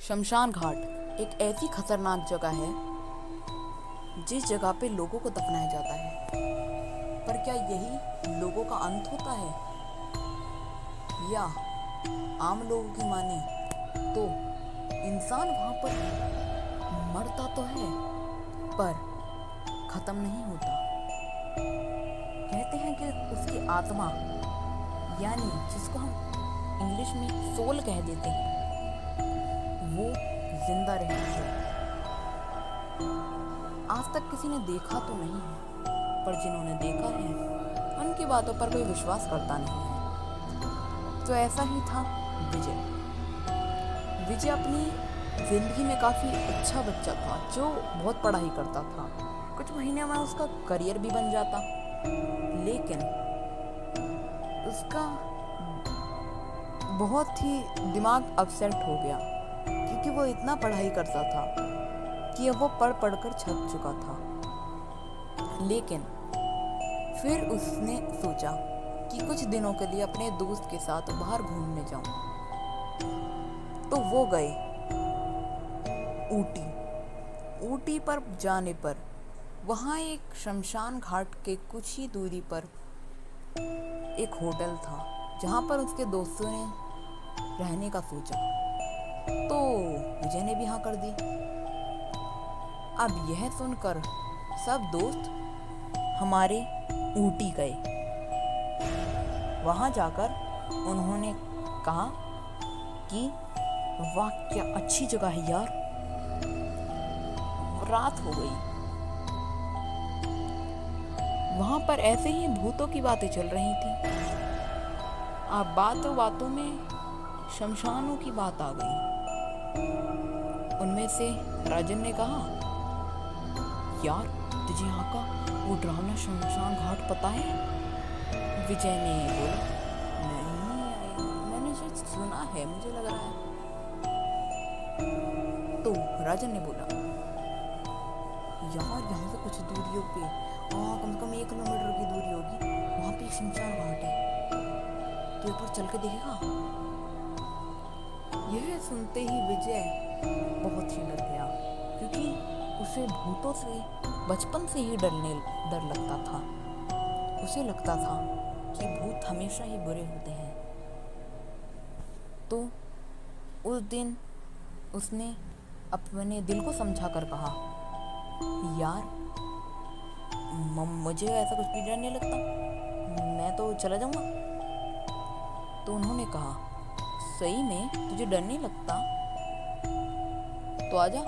शमशान घाट एक ऐसी खतरनाक जगह है जिस जगह पे लोगों को दफनाया जाता है। पर क्या यही लोगों का अंत होता है? या आम लोगों की माने तो इंसान वहां पर मरता तो है पर खत्म नहीं होता। कहते हैं कि उसकी आत्मा, यानी जिसको हम इंग्लिश में सोल कह देते हैं, वो जिंदा रहती है। आज तक किसी ने देखा तो नहीं है, पर जिन्होंने देखा है उनकी बातों पर कोई विश्वास करता नहीं है। तो ऐसा ही था विजय। विजय अपनी जिंदगी में काफ़ी अच्छा बच्चा था जो बहुत पढ़ाई करता था। कुछ महीने में उसका करियर भी बन जाता, लेकिन उसका बहुत ही दिमाग अपसेट हो गया क्योंकि वो इतना पढ़ाई करता था कि अब वो पढ़ पढ़ कर थक चुका था। लेकिन फिर उसने सोचा कि कुछ दिनों के लिए अपने दोस्त के साथ बाहर घूमने जाऊं। तो वो गए ऊटी। ऊटी पर जाने पर वहाँ एक शमशान घाट के कुछ ही दूरी पर एक होटल था जहाँ पर उसके दोस्तों ने रहने का सोचा। तो विजय ने भी हाँ कर दी। अब यह सुनकर सब दोस्त हमारे ऊटी गए। वहाँ जाकर उन्होंने कहा कि वाह क्या अच्छी जगह है यार। रात हो गई। वहाँ पर ऐसे ही भूतों की बातें चल रही थी। अब बातों बातों में शमशानों की बात आ गई। उनमें से राजन ने कहा, यार तुझे यहाँ का वो डरावना शमशान घाट पता है? विजय ने बोला, नहीं मैंने शायद सुना है, मुझे लग रहा है। तो राजन ने बोला, यार यहाँ से कुछ दूरियों पे, कम से कम 1 किलोमीटर की दूरी होगी, वहाँ पे एक शमशान घाट है, तो एक बार चल के देखेगा? यह सुनते ही विजय बहुत ही डर गया क्योंकि उसे भूतों से बचपन से ही डर लगता था। उसे लगता था कि भूत हमेशा ही बुरे होते हैं। तो उस दिन उसने अपने दिल को समझा कर कहा, यार मुझे ऐसा कुछ भी डर नहीं लगता, मैं तो चला जाऊंगा। तो उन्होंने कहा, सही में तुझे डर नहीं लगता? तो आजा।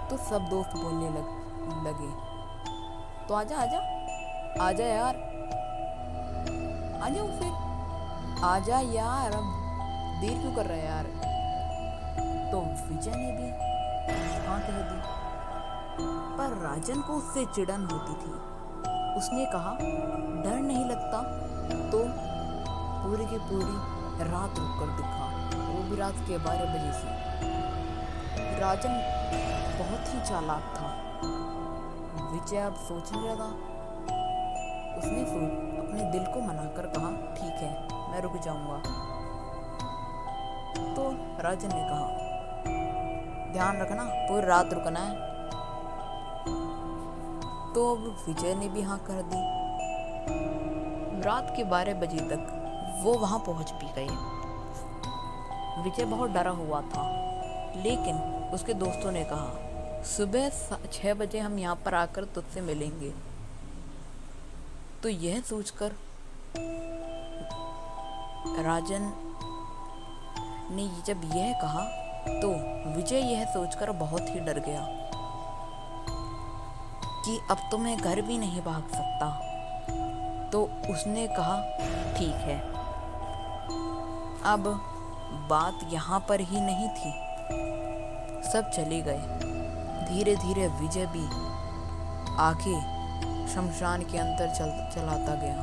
तो सब दोस्त बोलने लगे, तो आजा आजा आजा यार, आ जाओ फिर, आजा यार, अब देर क्यों कर रहा है यार। तो विजय ने भी हाँ कह दी, पर राजन को उससे चिढ़न होती थी। उसने कहा, डर नहीं लगता तो पूरी की पूरी रात रुक कर दिखा, वो भी रात के 12 बजे से। राजन बहुत ही चालाक था। विजय अब सोचने लगा। उसने अपने दिल को मनाकर कहा, ठीक है मैं रुक जाऊंगा। तो राजन ने कहा, ध्यान रखना पूरी रात रुकना है। तो अब विजय ने भी हाँ कर दी। रात के 12 बजे तक वो वहां पहुंच भी गए। विजय बहुत डरा हुआ था, लेकिन उसके दोस्तों ने कहा, सुबह 6 बजे हम यहाँ पर आकर तुझसे मिलेंगे। तो यह सोचकर राजन ने जब यह कहा तो विजय यह सोचकर बहुत ही डर गया कि अब तो मैं घर भी नहीं भाग सकता। तो उसने कहा, ठीक है। अब बात यहाँ पर ही नहीं थी, सब चले गए। धीरे धीरे विजय भी आगे शमशान के अंदर चलाता गया।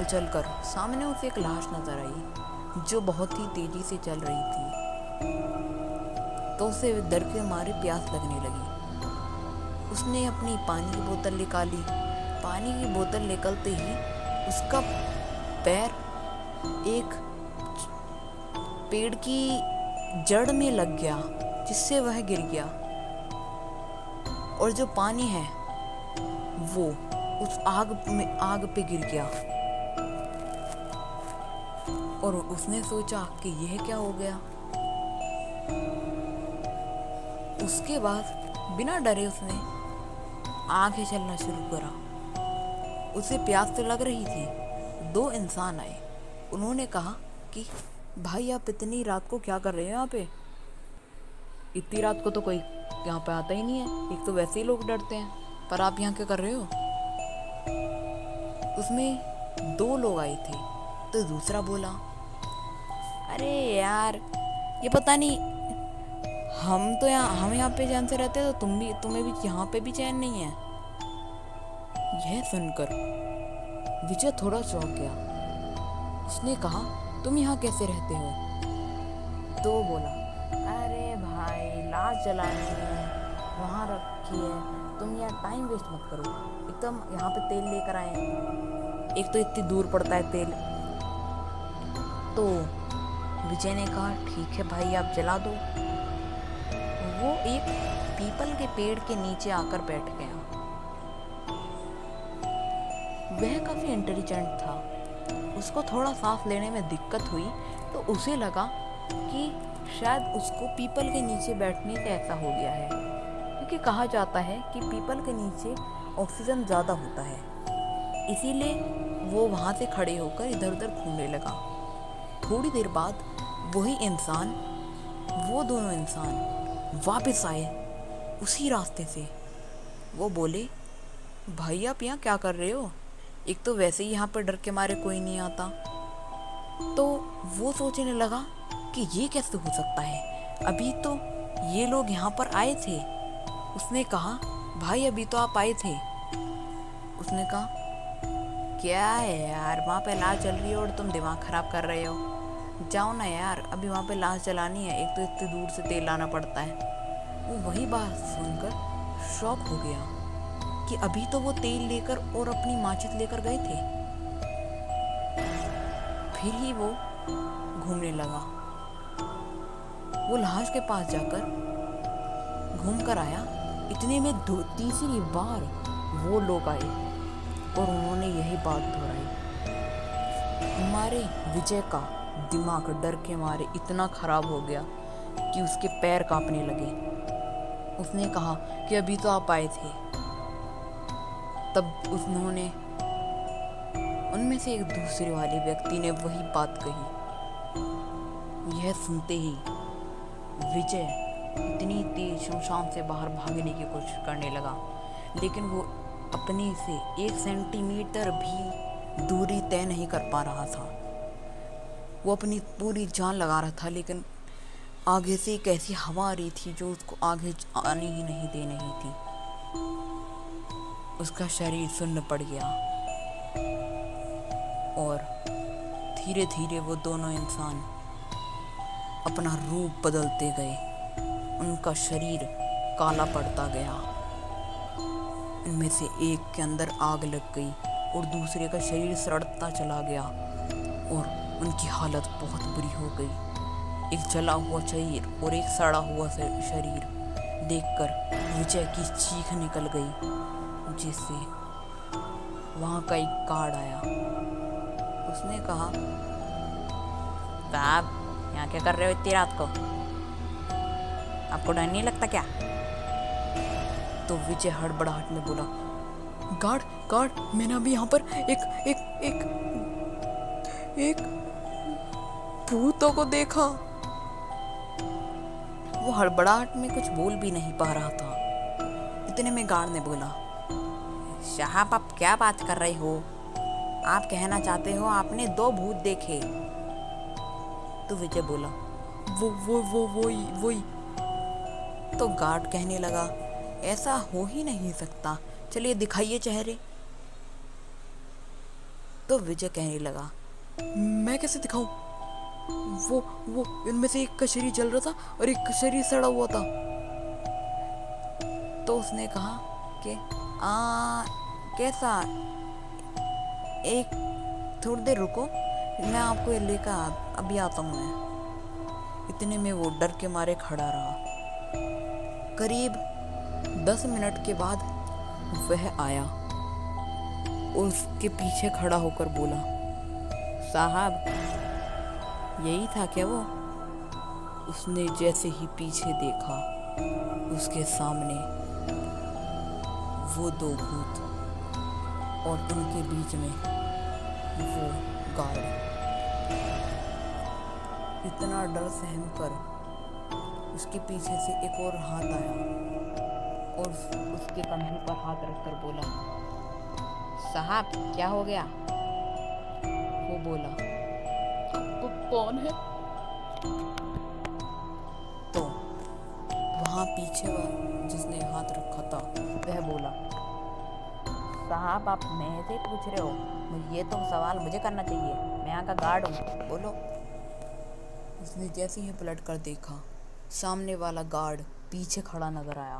चल कर सामने उसे एक लाश नजर आई जो बहुत ही तेजी से चल रही थी। तो उसे डर के मारे प्यास लगने लगी। उसने अपनी पानी की बोतल निकाली। पानी की बोतल निकलते ही उसका पैर एक पेड़ की जड़ में लग गया, जिससे वह गिर गया। और जो पानी है वो उस आग पे गिर गया। और उसने सोचा कि यह क्या हो गया। उसके बाद बिना डरे उसने आगे चलना शुरू करा। उसे प्यास तो लग रही थी। 2 इंसान आए। उन्होंने कहा कि भाई आप इतनी रात को क्या कर रहे हो यहाँ पे? इतनी रात को तो कोई यहाँ पे आता ही नहीं है, एक तो वैसे ही लोग डरते हैं, पर आप यहाँ क्या कर रहे हो? उसमें 2 लोग आए थे। तो दूसरा बोला, अरे यार ये पता नहीं, हम यहाँ पे चैन से रहते हैं, तो तुम्हें भी यहाँ पे भी चैन नहीं है। यह सुनकर विजय थोड़ा चौंक गया। उसने कहा, तुम यहाँ कैसे रहते हो? तो वो बोला, अरे भाई लाश जलानी है, वहाँ रखी है, तुम यार टाइम वेस्ट मत करो, एकदम यहाँ पे तेल लेकर आए हैं, एक तो इतनी दूर पड़ता है तेल। तो विजय ने कहा, ठीक है भाई आप जला दो। वो एक पीपल के पेड़ के नीचे आकर बैठ गया। वह काफी इंटेलिजेंट था। उसको थोड़ा सांस लेने में दिक्कत हुई, तो उसे लगा कि शायद उसको पीपल के नीचे बैठने से ऐसा हो गया है, क्योंकि कहा जाता है कि पीपल के नीचे ऑक्सीजन ज़्यादा होता है। इसीलिए वो वहाँ से खड़े होकर इधर उधर घूमने लगा। थोड़ी देर बाद वो दोनों इंसान वापस आए उसी रास्ते से। वो बोले, भाई आप यहाँ क्या कर रहे हो? एक तो वैसे ही यहाँ पर डर के मारे कोई नहीं आता। तो वो सोचने लगा कि ये कैसे हो सकता है, अभी तो ये लोग यहाँ पर आए थे। उसने कहा, भाई अभी तो आप आए थे। उसने कहा, क्या है यार, वहाँ पे लाश जल रही है और तुम दिमाग खराब कर रहे हो, जाओ ना यार, अभी वहाँ पे लाश जलानी है, एक तो इतनी दूर से तेल लाना पड़ता है। वो वही बात सुनकर शॉक हो गया कि अभी तो वो तेल लेकर और अपनी माचिस लेकर गए थे। फिर ही वो घूमने लगा। वो लाश के पास जाकर घूम कर आया। इतने में तीसरी बार वो लोग आए और उन्होंने यही बात दोहराई। हमारे विजय का दिमाग डर के मारे इतना खराब हो गया कि उसके पैर कांपने लगे। उसने कहा कि अभी तो आप आए थे। तब उनमें से एक दूसरे वाले व्यक्ति ने वही बात कही। यह सुनते ही विजय इतनी तेज शमशान से बाहर भागने की कोशिश करने लगा, लेकिन वो अपने से 1 सेंटीमीटर भी दूरी तय नहीं कर पा रहा था। वो अपनी पूरी जान लगा रहा था, लेकिन आगे से एक ऐसी हवा आ रही थी जो उसको आगे आने ही नहीं दे रही थी। उसका शरीर सुन्न पड़ गया और धीरे धीरे वो दोनों इंसान अपना रूप बदलते गए। उनका शरीर काला पड़ता गया। इनमें से एक के अंदर आग लग गई और दूसरे का शरीर सड़ता चला गया और उनकी हालत बहुत बुरी हो गई। एक जला हुआ शरीर और एक सड़ा हुआ शरीर देखकर विजय की चीख निकल गई, जिससे वहाँ का एक गार्ड आया। उसने कहा, साहब यहाँ क्या कर रहे हो इतनी रात को, आपको डर नहीं लगता क्या? तो विजय हड़बड़ाहट में बोला, गार्ड मैंने अभी यहाँ पर एक भूतों को देखा। वो हड़बड़ाहट में कुछ बोल भी नहीं पा रहा था। इतने में गार्ड ने बोला, साहब आप क्या बात कर रहे हो? आप कहना चाहते हो आपने 2 भूत देखे? तो विजय बोला, वही। तो गार्ड कहने लगा, ऐसा हो ही नहीं सकता, चलिए दिखाइए चेहरे। तो विजय कहने लगा, मैं कैसे दिखाऊं? वो इनमें से एक का शरीर जल रहा था और एक का शरीर सड़ा हुआ था। तो उसने कहा कि कैसा, एक थोड़ी देर रुको, मैं आपको लेकर अभी आता हूँ मैं। इतने में वो डर के मारे खड़ा रहा। करीब 10 मिनट के बाद वह आया और उसके पीछे खड़ा होकर बोला, साहब यही था क्या वो? उसने जैसे ही पीछे देखा, उसके सामने वो दो भूत और उनके बीच में वो गार्ड। इतना डर सहम कर उसके पीछे से एक और हाथ आया और उसके कंधे पर हाथ रखकर बोला, साहब क्या हो गया? वो बोला, कौन है? तो वहाँ पीछे वाला जिसने हाथ रखा था वह बोला, साहब आप मेरे से पूछ रहे हो? ये तो सवाल मुझे करना चाहिए, मैं यहाँ का गार्ड हूँ, बोलो। उसने जैसे ही पलट कर देखा, सामने वाला गार्ड पीछे खड़ा नजर आया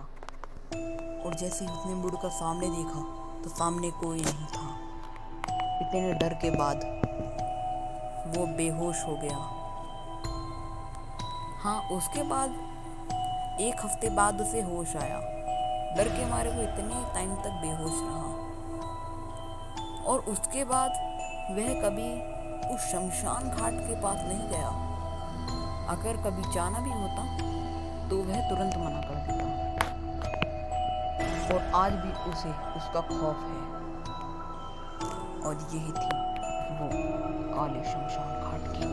और जैसे ही उसने मुड़कर सामने देखा तो सामने कोई नहीं था। इतने डर के बाद वो बेहोश हो गया। हाँ, उसके बाद 1 हफ्ते बाद उसे होश आया। डर के मारे वो इतने टाइम तक बेहोश रहा और उसके बाद वह कभी उस शमशान घाट के पास नहीं गया। अगर कभी जाना भी होता तो वह तुरंत मना कर देता और आज भी उसे उसका खौफ है। और यही थी वो काले शमशान घाट की